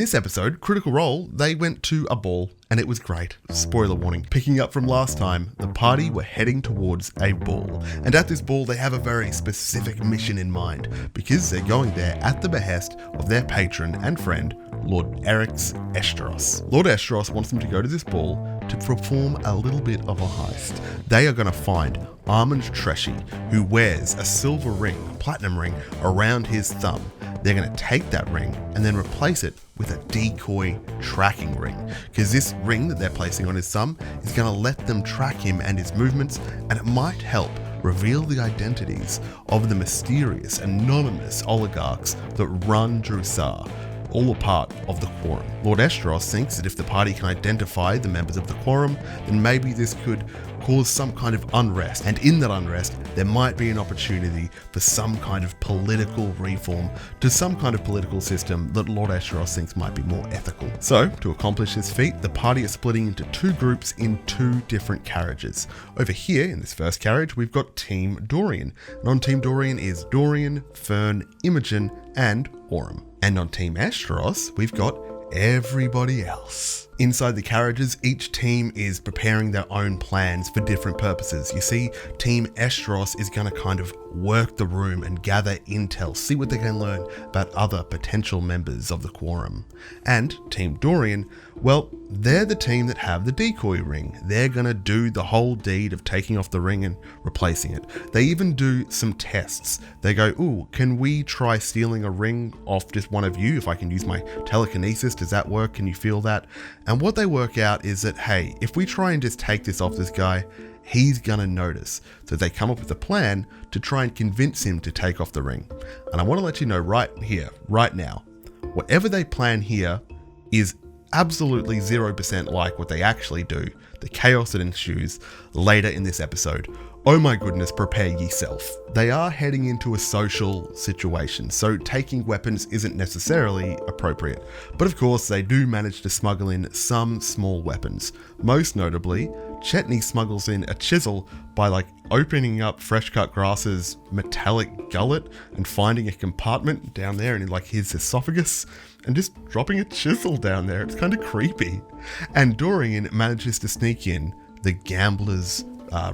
this episode, Critical Role, they went to a ball and it was great. Spoiler warning. Picking up from last time, the party were heading towards a ball. And at this ball, they have a very specific mission in mind because they're going there at the behest of their patron and friend, Lord Eryx Estros. Lord Estros wants them to go to this ball to perform a little bit of a heist. They are going to find Armand Treshy, who wears a silver ring, a platinum ring, around his thumb. They're going to take that ring and then replace it with a decoy tracking ring, because this ring that they're placing on his thumb is going to let them track him and his movements, and it might help reveal the identities of the mysterious, anonymous oligarchs that run Drusar, all a part of the Quorum. Lord Estros thinks that if the party can identify the members of the Quorum, then maybe this could cause some kind of unrest, and in that unrest there might be an opportunity for some kind of political reform to some kind of political system that Lord Estros thinks might be more ethical. So, to accomplish this feat, the party is splitting into two groups in two different carriages. Over here, in this first carriage, we've got Team Dorian, and on Team Dorian is Dorian, Fern, Imogen, and Aurum. And on Team Estros, we've got everybody else. Inside the carriages, each team is preparing their own plans for different purposes. You see, Team Estros is going to kind of work the room and gather intel, see what they can learn about other potential members of the Quorum. And Team Dorian, well, they're the team that have the decoy ring. They're going to do the whole deed of taking off the ring and replacing it. They even do some tests. They go, ooh, can we try stealing a ring off just one of you? If I can use my telekinesis, does that work? Can you feel that? And what they work out is that, hey, if we try and just take this off this guy, he's gonna notice. So they come up with a plan to try and convince him to take off the ring. And I want to let you know right here, right now, whatever they plan here is absolutely 0% like what they actually do. The chaos that ensues later in this episode. Oh my goodness, prepare yourself. They are heading into a social situation, so taking weapons isn't necessarily appropriate. But of course, they do manage to smuggle in some small weapons. Most notably, Chetney smuggles in a chisel by opening up Fresh Cut Grass's metallic gullet and finding a compartment down there in his esophagus and just dropping a chisel down there. It's kind of creepy. And Dorian manages to sneak in the gambler's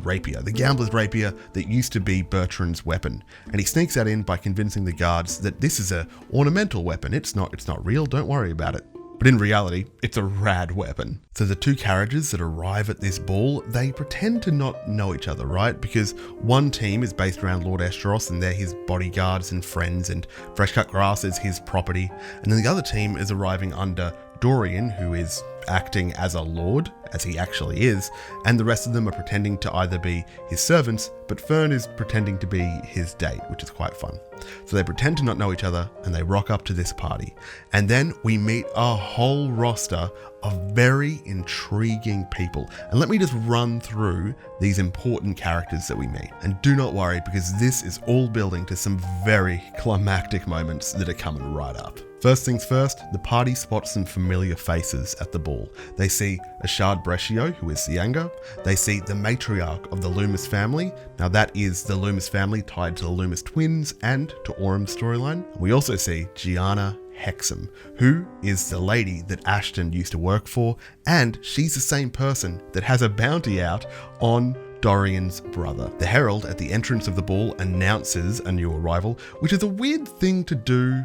rapier. The gambler's rapier that used to be Bertrand's weapon. And he sneaks that in by convincing the guards that this is a ornamental weapon. It's not real, don't worry about it. But in reality, it's a rad weapon. So the two carriages that arrive at this ball, they pretend to not know each other, right? Because one team is based around Lord Estros and they're his bodyguards and friends, and Fresh Cut Grass is his property. And then the other team is arriving under Dorian, who is acting as a lord, as he actually is, and the rest of them are pretending to either be his servants, but Fern is pretending to be his date, which is quite fun. So they pretend to not know each other and they rock up to this party. And then we meet a whole roster of very intriguing people. And let me just run through these important characters that we meet. And do not worry, because this is all building to some very climactic moments that are coming right up. First things first, the party spots some familiar faces at the ball. They see Ashard Brescio, who is the younger. They see the matriarch of the Loomis family. Now that is the Loomis family tied to the Loomis twins and to Aurum's storyline. We also see Gianna Hexam, who is the lady that Ashton used to work for, and she's the same person that has a bounty out on Dorian's brother. The herald at the entrance of the ball announces a new arrival, which is a weird thing to do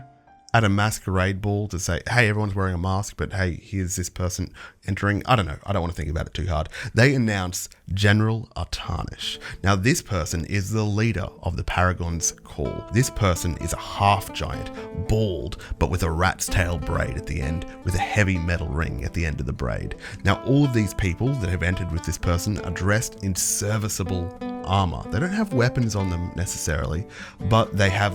at a masquerade ball, to say, hey, everyone's wearing a mask, but hey, here's this person entering. I don't know. I don't want to think about it too hard. They announce General Artanish. Now, this person is the leader of the Paragon's Call. This person is a half giant, bald, but with a rat's tail braid at the end, with a heavy metal ring at the end of the braid. Now, all of these people that have entered with this person are dressed in serviceable armor. They don't have weapons on them necessarily, but they have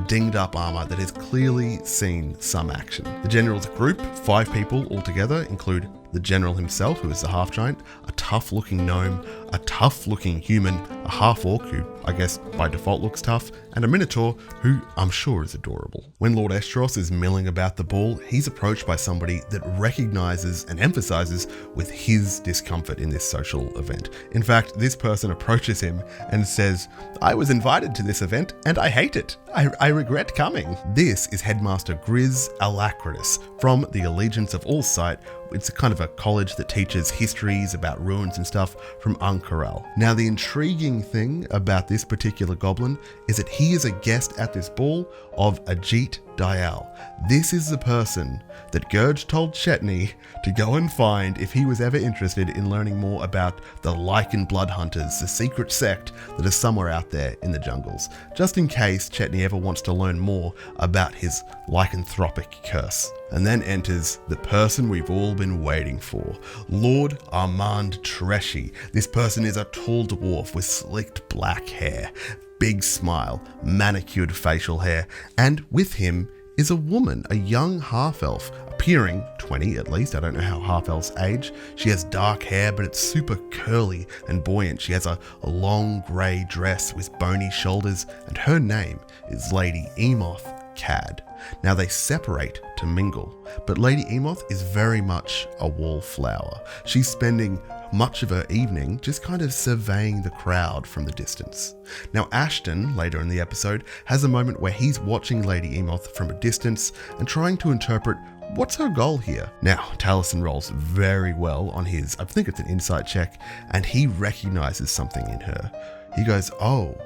dinged up armor that has clearly seen some action. The general's group, 5 people altogether, include the general himself, who is the half-giant, a tough-looking gnome, a tough-looking human, a half-orc who I guess by default looks tough, and a minotaur who I'm sure is adorable. When Lord Estros is milling about the ball, he's approached by somebody that recognizes and emphasizes with his discomfort in this social event. In fact, this person approaches him and says, "I was invited to this event and I hate it. I regret coming." This is Headmaster Grizz Alacritus from the Allegiance of All Sight. It's a kind of a college that teaches histories about ruins and stuff from Ank'Harel. Now, the intriguing thing about this particular goblin is that he is a guest at this ball of Ajit Dial. This is the person that Gurge told Chetney to go and find if he was ever interested in learning more about the Lycan Blood Hunters, the secret sect that is somewhere out there in the jungles, just in case Chetney ever wants to learn more about his lycanthropic curse. And then enters the person we've all been waiting for, Lord Armand Treshy. This person is a tall dwarf with slicked black hair, big smile, manicured facial hair, and with him is a woman, a young half-elf, appearing 20 at least. I don't know how half-elves age. She has dark hair, but it's super curly and buoyant. She has a long grey dress with bony shoulders, and her name is Lady Emoth Cad. Now they separate to mingle, but Lady Emoth is very much a wallflower. She's spending much of her evening just kind of surveying the crowd from the distance. Now Ashton, later in the episode, has a moment where he's watching Lady Emoth from a distance and trying to interpret what's her goal here. Now Taliesin rolls very well on his, I think it's an insight check, and he recognizes something in her. He goes, "Oh,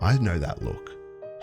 I know that look.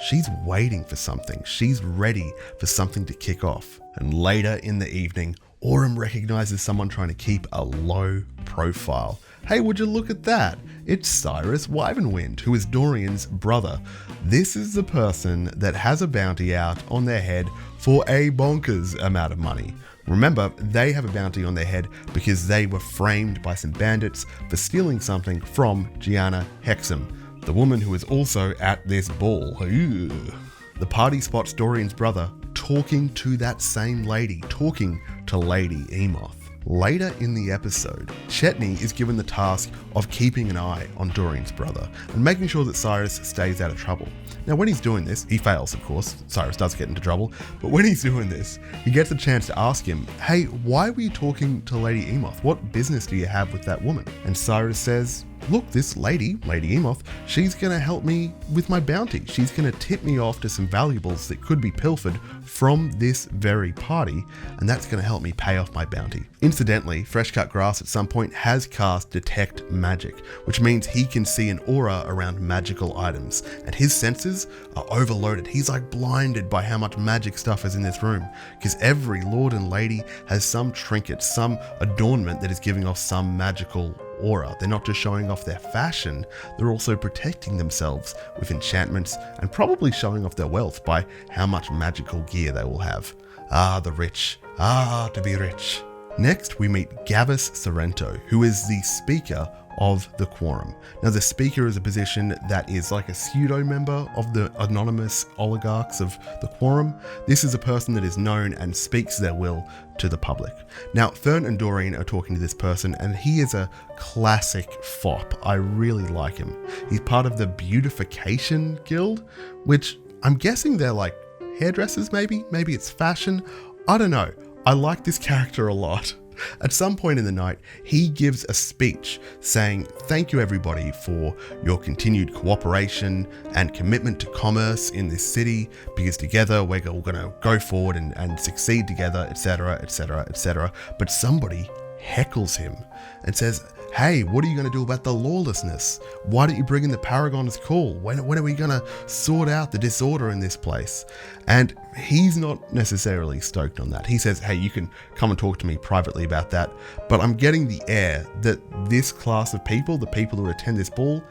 She's waiting for something. She's ready for something to kick off." And later in the evening, Aurum recognizes someone trying to keep a low profile. Hey, would you look at that? It's Cyrus Wyvenwind, who is Dorian's brother. This is the person that has a bounty out on their head for a bonkers amount of money. Remember, they have a bounty on their head because they were framed by some bandits for stealing something from Gianna Hexam, the woman who is also at this ball. Ugh. The party spots Dorian's brother talking to that same lady, talking to Lady Emoth. Later in the episode, Chetney is given the task of keeping an eye on Dorian's brother and making sure that Cyrus stays out of trouble. Now when he's doing this, he fails of course, Cyrus does get into trouble, but when he's doing this, he gets a chance to ask him, "Hey, why were you talking to Lady Emoth? What business do you have with that woman?" And Cyrus says, "Look, this lady, Lady Emoth, she's going to help me with my bounty. She's going to tip me off to some valuables that could be pilfered from this very party, and that's going to help me pay off my bounty." Incidentally, Fresh Cut Grass at some point has cast Detect Magic, which means he can see an aura around magical items, and his senses are overloaded. He's like blinded by how much magic stuff is in this room, because every lord and lady has some trinket, some adornment that is giving off some magical aura. They're not just showing off their fashion, they're also protecting themselves with enchantments and probably showing off their wealth by how much magical gear they will have. Ah, the rich. Ah, to be rich. Next, we meet Gavus Sorrento, who is the speaker of the quorum. Now, the speaker is a position that is like a pseudo member of the anonymous oligarchs of the quorum. This is a person that is known and speaks their will to the public. Now, Fern and Dorian are talking to this person, and he is a classic fop. I really like him. He's part of the Beautification Guild, which I'm guessing they're like hairdressers maybe? Maybe it's fashion? I don't know. I like this character a lot. At some point in the night, he gives a speech saying, "Thank you everybody for your continued cooperation and commitment to commerce in this city, because together we're going to go forward and succeed together, etc, etc, etc. But somebody heckles him and says, "Hey, what are you going to do about the lawlessness? Why don't you bring in the Paragon's Call? When are we going to sort out the disorder in this place?" And he's not necessarily stoked on that. He says, "Hey, you can come and talk to me privately about that." But I'm getting the air that this class of people, the people who attend this ball,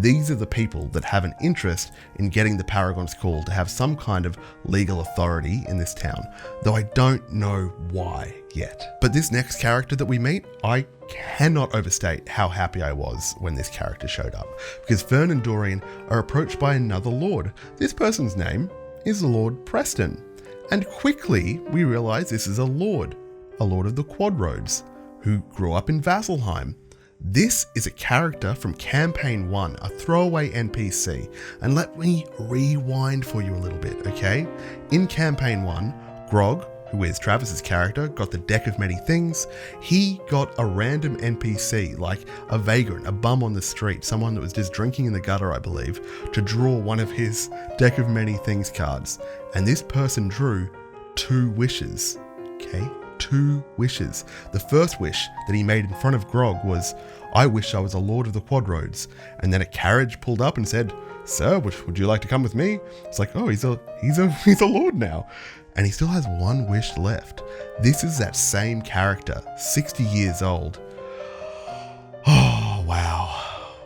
these are the people that have an interest in getting the Paragon's Call to have some kind of legal authority in this town, though I don't know why yet. But this next character that we meet, I cannot overstate how happy I was when this character showed up, because Fern and Dorian are approached by another lord. This person's name is Lord Preston, and quickly we realize this is a lord of the Quadroads. who grew up in Vasselheim. This is a character from Campaign 1, a throwaway NPC. And let me rewind for you a little bit, okay? In Campaign 1, Grog, who is Travis's character, got the deck of many things. He got a random NPC, like a vagrant, a bum on the street, someone that was just drinking in the gutter, I believe, to draw one of his deck of many things cards. And this person drew 2 wishes, okay? 2 wishes. The first wish that he made in front of Grog was, "I wish I was a lord of the quad roads." And then a carriage pulled up and said, "Sir, would you like to come with me?" It's like, oh, he's a lord now. And he still has 1 wish left. This is that same character, 60 years old. Oh, wow.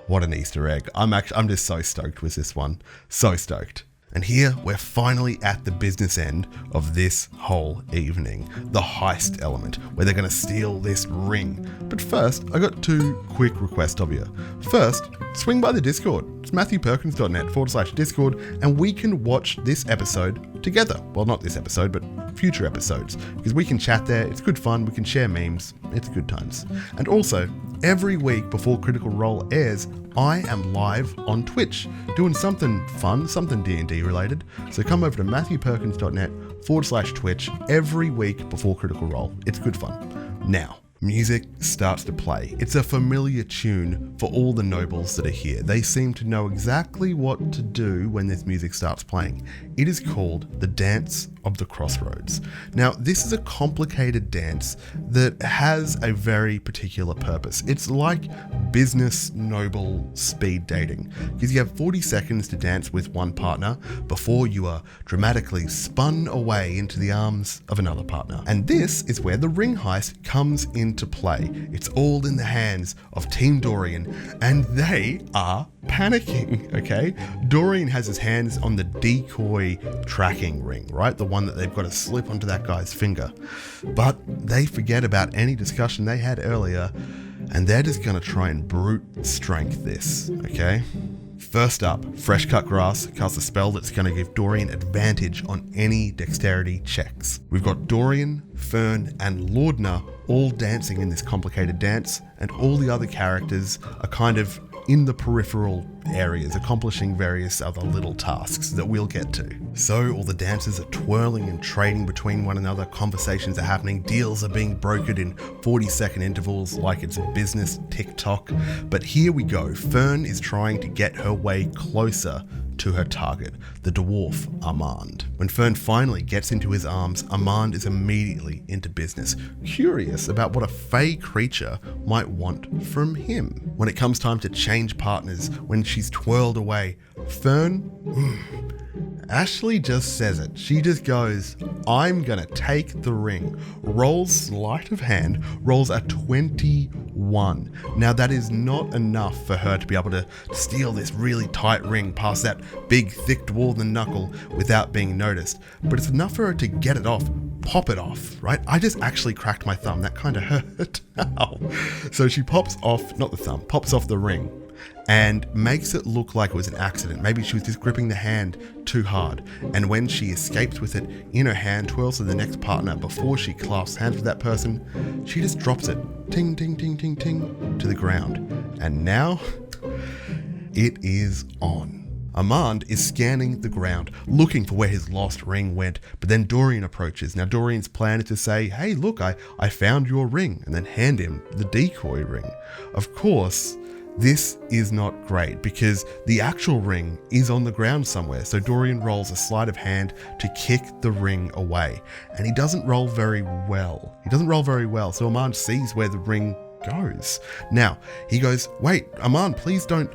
What an Easter egg. I'm just so stoked with this one. So stoked. And here we're finally at the business end of this whole evening, the heist element, where they're going to steal this ring. But first, I got 2 quick requests of you. First, swing by the Discord. It's matthewperkins.net/Discord, and we can watch this episode together. Well, not this episode, but future episodes, because we can chat there. It's good fun. We can share memes. It's good times. And also, every week before Critical Role airs, I am live on Twitch doing something fun, something D&D related. So come over to matthewperkins.net/Twitch every week before Critical Role. It's good fun. Now, music starts to play. It's a familiar tune for all the nobles that are here. They seem to know exactly what to do when this music starts playing. It is called the Dance of the Crossroads. Now, this is a complicated dance that has a very particular purpose. It's like business noble speed dating, because you have 40 seconds to dance with one partner before you are dramatically spun away into the arms of another partner. And this is where the ring heist comes into play. It's all in the hands of Team Dorian, and they are panicking, okay? Dorian has his hands on the decoy tracking ring, right? The one that they've got to slip onto that guy's finger. But they forget about any discussion they had earlier, and they're just going to try and brute strength this, okay? First up, Fresh Cut Grass casts a spell that's going to give Dorian advantage on any dexterity checks. We've got Dorian, Fern, and Lordna all dancing in this complicated dance, and all the other characters are kind of in the peripheral areas, accomplishing various other little tasks that we'll get to. So all the dancers are twirling and trading between one another, conversations are happening, deals are being brokered in 40-second intervals like it's a business TikTok. But here we go, Fern is trying to get her way closer to her target, the dwarf Armand. When Fern finally gets into his arms, Armand is immediately into business, curious about what a fey creature might want from him. When it comes time to change partners, when she's twirled away, Fern, Ashley just says it. She just goes, "I'm gonna take the ring." Rolls sleight of hand, rolls a 21. Now that is not enough for her to be able to steal this really tight ring past that big thick dwarven knuckle without being noticed. But it's enough for her to get it off, pop it off, right? I just actually cracked my thumb. That kind of hurt. Ow. So she pops off, not the thumb, pops off the ring and makes it look like it was an accident. Maybe she was just gripping the hand too hard. And when she escapes with it in her hand, twirls to the next partner before she clasps hands with that person, she just drops it, ting, ting, ting, ting, ting, to the ground. And now it is on. Armand is scanning the ground, looking for where his lost ring went, but then Dorian approaches. Now Dorian's plan is to say, "Hey, look, I found your ring," and then hand him the decoy ring. Of course, this is not great because the actual ring is on the ground somewhere. So Dorian rolls a sleight of hand to kick the ring away, and he doesn't roll very well. So Armand sees where the ring goes. Now he goes, "Wait, Armand, please don't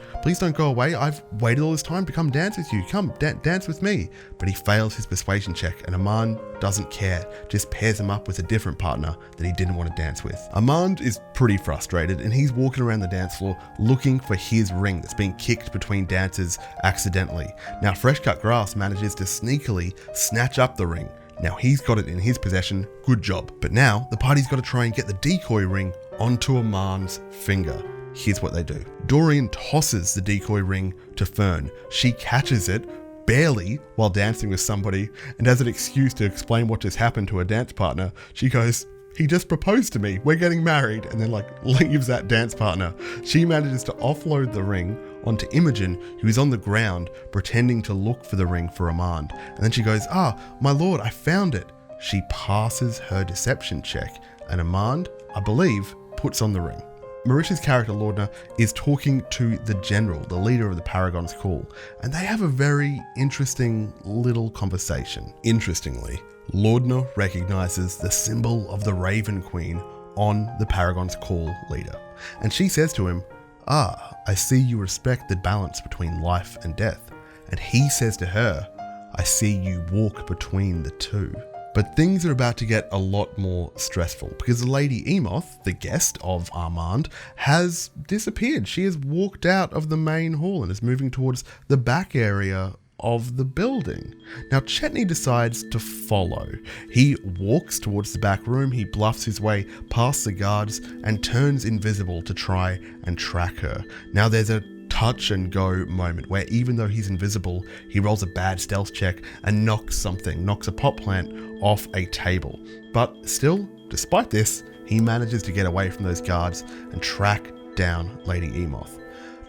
go away. I've waited all this time to come dance with you. Come dance with me." But he fails his persuasion check, and Armand doesn't care, just pairs him up with a different partner that he didn't want to dance with. Armand is pretty frustrated, and he's walking around the dance floor looking for his ring that's being kicked between dancers accidentally. Now Fresh Cut Grass manages to sneakily snatch up the ring. Now he's got it in his possession, good job. But now the party's got to try and get the decoy ring onto Armand's finger. Here's what they do. Dorian tosses the decoy ring to Fern. She catches it, barely, while dancing with somebody, and as an excuse to explain what just happened to her dance partner, she goes, he just proposed to me. We're getting married. And then leaves that dance partner. She manages to offload the ring onto Imogen, who is on the ground pretending to look for the ring for Armand. And then she goes, my lord, I found it. She passes her deception check, and Armand, I believe, puts on the ring. Marisha's character, Laudna, is talking to the general, the leader of the Paragon's Call, and they have a very interesting little conversation. Interestingly, Laudna recognizes the symbol of the Raven Queen on the Paragon's Call leader, and she says to him, I see you respect the balance between life and death. And he says to her, I see you walk between the two. But things are about to get a lot more stressful because Lady Emoth, the guest of Armand, has disappeared. She has walked out of the main hall and is moving towards the back area of the building. Now Chetney decides to follow. He walks towards the back room, he bluffs his way past the guards and turns invisible to try and track her. Now there's a touch and go moment where even though he's invisible, he rolls a bad stealth check and knocks a pot plant off a table. But still, despite this, he manages to get away from those guards and track down Lady Emoth.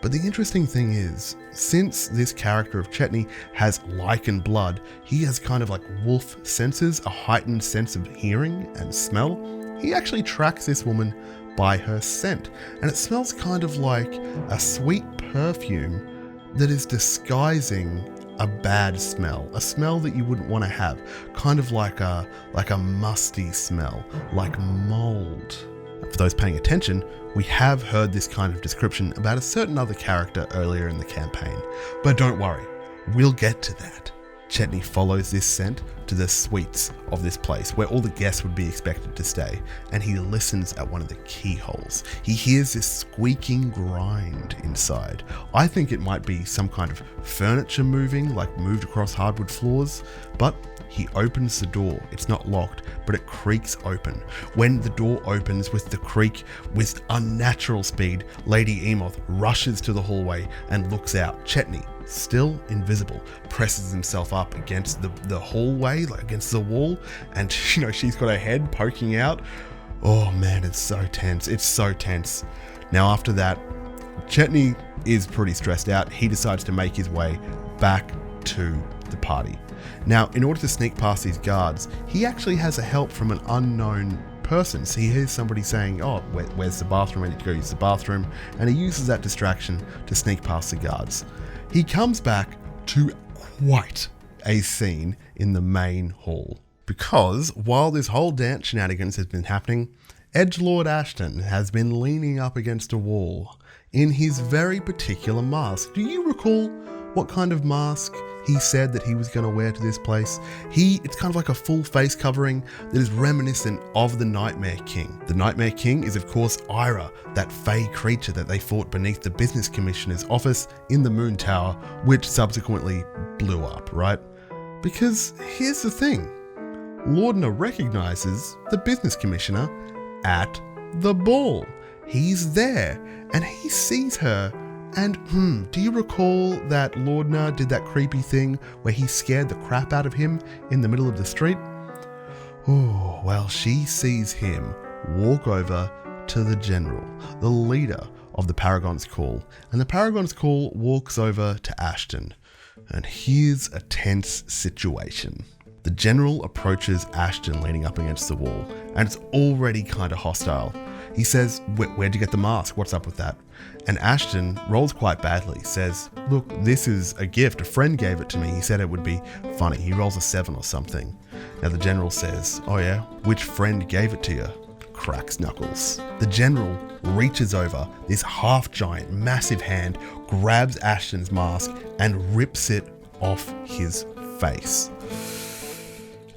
But the interesting thing is, since this character of Chetney has lichen blood, he has kind of like wolf senses, a heightened sense of hearing and smell. He actually tracks this woman by her scent, and it smells kind of like a sweet perfume that is disguising a bad smell, a smell that you wouldn't want to have, kind of like a musty smell, like mold. For those paying attention, we have heard this kind of description about a certain other character earlier in the campaign, but don't worry, we'll get to that. Chetney follows this scent to the suites of this place where all the guests would be expected to stay, and he listens at one of the keyholes. He hears this squeaking grind inside. I think it might be some kind of furniture moving, like moved across hardwood floors, but he opens the door. It's not locked, but it creaks open. When the door opens with the creak, with unnatural speed, Lady Emoth rushes to the hallway and looks out. Chetney, still invisible, presses himself up against the hallway, like against the wall, and she's got her head poking out. Oh man, it's so tense. It's so tense. Now after that, Chetney is pretty stressed out. He decides to make his way back to the party. Now, in order to sneak past these guards, he actually has a help from an unknown person. So he hears somebody saying, where's the bathroom? I need to go use the bathroom. And he uses that distraction to sneak past the guards. He comes back to quite a scene in the main hall. Because while this whole dance shenanigans has been happening, Edgelord Ashton has been leaning up against a wall in his very particular mask. Do you recall what kind of mask he said that he was going to wear to this place? It's kind of like a full face covering that is reminiscent of the Nightmare King. The Nightmare King is of course Ira, that fey creature that they fought beneath the business commissioner's office in the Moon Tower, which subsequently blew up, right? Because here's the thing, Laudna recognizes the business commissioner at the ball. He's there and he sees her. And do you recall that Laudna did that creepy thing where he scared the crap out of him in the middle of the street? Oh, well, she sees him walk over to the general, the leader of the Paragon's Call. And the Paragon's Call walks over to Ashton. And here's a tense situation. The general approaches Ashton leaning up against the wall, and it's already kind of hostile. He says, where'd you get the mask? What's up with that? And Ashton rolls quite badly, says, look, this is a gift. A friend gave it to me. He said it would be funny. He rolls a 7 or something. Now the general says, oh yeah? Which friend gave it to you? Cracks knuckles. The general reaches over, this half-giant, massive hand, grabs Ashton's mask and rips it off his face.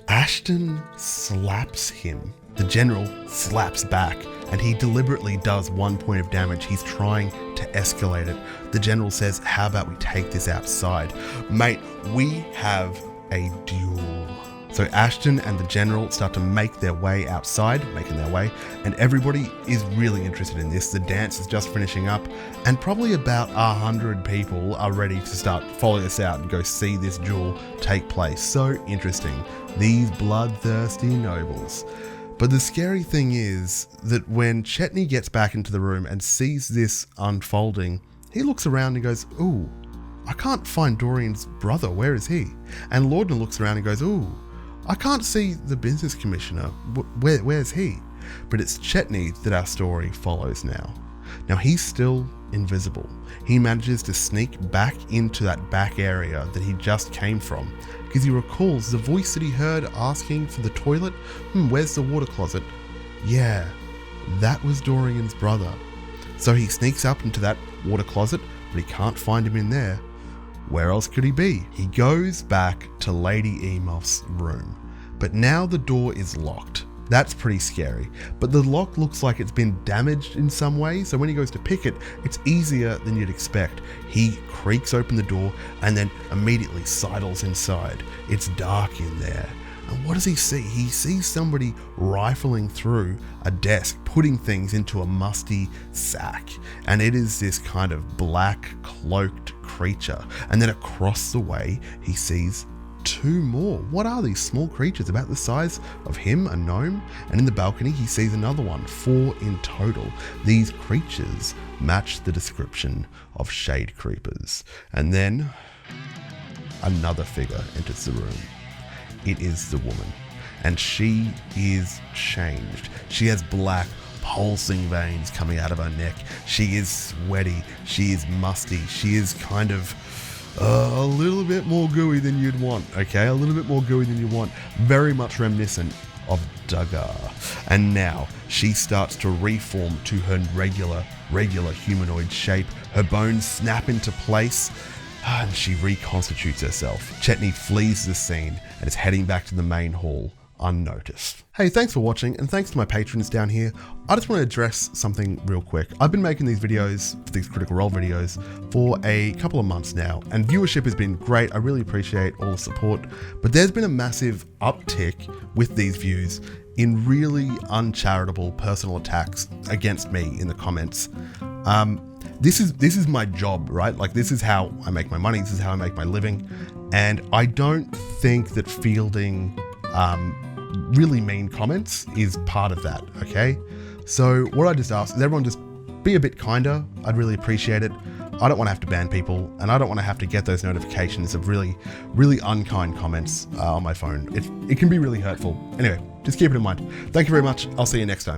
Ashton slaps him. The general slaps back, and he deliberately does 1 point of damage. He's trying to escalate it. The general says, how about we take this outside? Mate, we have a duel. So Ashton and the general start to make their way outside, and everybody is really interested in this. The dance is just finishing up, and probably about 100 people are ready to start follow this out and go see this duel take place. So interesting. These bloodthirsty nobles. But the scary thing is that when Chetney gets back into the room and sees this unfolding, he looks around and goes, ooh, I can't find Dorian's brother. Where is he? And Lordner looks around and goes, ooh, I can't see the business commissioner. Where's he? But it's Chetney that our story follows now. Now he's still invisible. He manages to sneak back into that back area that he just came from because he recalls the voice that he heard asking for the toilet. Where's the water closet? Yeah, that was Dorian's brother. So he sneaks up into that water closet, but he can't find him in there. Where else could he be? He goes back to Lady Emoth's room, but now the door is locked. That's pretty scary, but the lock looks like it's been damaged in some way, so when he goes to pick it, it's easier than you'd expect. He creaks open the door and then immediately sidles inside. It's dark in there. And what does he see? He sees somebody rifling through a desk, putting things into a musty sack. And it is this kind of black, cloaked creature. And then across the way, he sees two more. What are these small creatures about the size of him, a gnome? And in the balcony, he sees another one, 4 in total. These creatures match the description of shade creepers. And then another figure enters the room. It is the woman, and she is changed. She has black pulsing veins coming out of her neck. She is sweaty. She is musty. She is kind of a little bit more gooey than you'd want, okay? A little bit more gooey than you want. Very much reminiscent of Dagar. And now she starts to reform to her regular humanoid shape. Her bones snap into place, and she reconstitutes herself. Chetney flees the scene and is heading back to the main hall unnoticed. Hey, thanks for watching, and thanks to my patrons down here. I just want to address something real quick. I've been making these videos, these Critical Role videos, for a couple of months now, and viewership has been great. I really appreciate all the support, but there's been a massive uptick with these views in really uncharitable personal attacks against me in the comments. This is my job, right? Like, this is how I make my money. This is how I make my living. And I don't think that fielding really mean comments is part of that, okay? So what I just ask is everyone just be a bit kinder. I'd really appreciate it. I don't want to have to ban people, and I don't want to have to get those notifications of really unkind comments on my phone. It can be really hurtful. Anyway, just keep it in mind. Thank you very much. I'll see you next time.